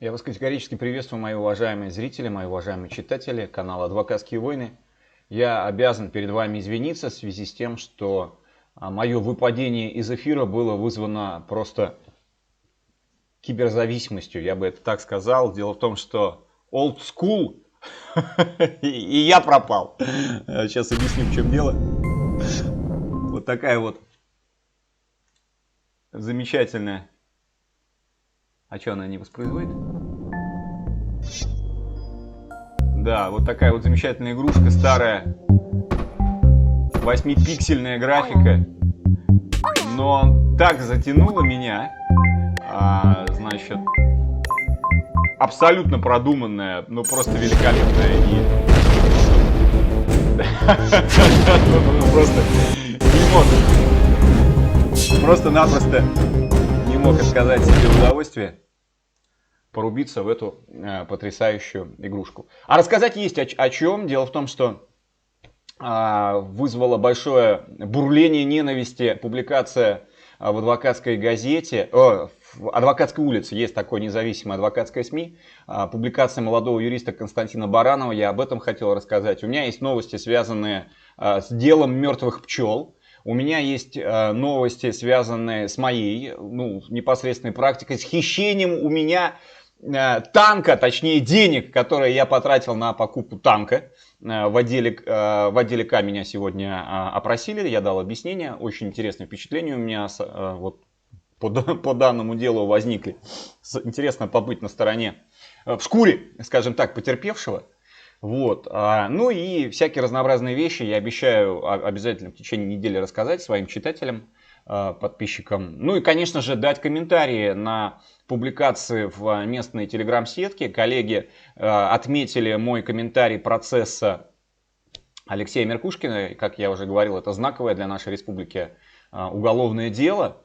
Я вас категорически приветствую, мои уважаемые зрители, мои уважаемые читатели канала «Адвокатские войны». Я обязан перед вами извиниться в связи с тем, что мое выпадение из эфира было вызвано просто киберзависимостью, я бы это так сказал. Дело в том, что old school, и я пропал. Сейчас объясню, в чем дело. Вот такая вот замечательная... А что, она не воспроизводит? Да, вот такая вот замечательная игрушка, старая, 8-пиксельная графика, но так затянула меня, значит, абсолютно продуманная, ну просто великолепная и просто не мог, просто-напросто не мог отказать себе в удовольствии порубиться в эту потрясающую игрушку. А рассказать есть о чем. Дело в том, что вызвала большое бурление ненависти публикация в адвокатской газете, в адвокатской улице, есть такое независимое адвокатское СМИ, публикация молодого юриста Константина Баранова. Я об этом хотел рассказать. У меня есть новости, связанные с делом мертвых пчел. У меня есть новости, связанные с моей непосредственной практикой, с хищением у меня танка, точнее денег, которые я потратил на покупку танка. В отделе К меня сегодня опросили, я дал объяснение. Очень интересное впечатление у меня вот, по данному делу возникли. Интересно побыть на стороне, в шкуре, скажем так, потерпевшего. Вот. Ну и всякие разнообразные вещи я обещаю обязательно в течение недели рассказать своим читателям, подписчикам. Ну и, конечно же, дать комментарии на публикации в местной телеграм-сетке. Коллеги отметили мой комментарий процесса Алексея Меркушкина. Как я уже говорил, это знаковое для нашей республики уголовное дело.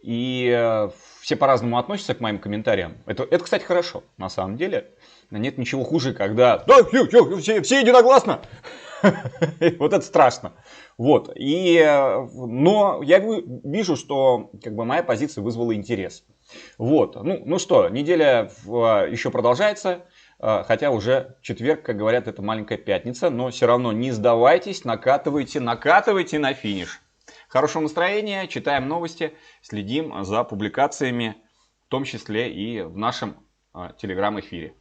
И все по-разному относятся к моим комментариям. Это, кстати, хорошо, на самом деле. Нет ничего хуже, когда все единогласно. Вот это страшно. Вот. Но я вижу, что моя позиция вызвала интерес. Вот. Ну что, неделя еще продолжается. Хотя уже четверг, как говорят, это маленькая пятница. Но все равно не сдавайтесь, накатывайте на финиш. Хорошего настроения, читаем новости, следим за публикациями, в том числе и в нашем телеграм-эфире.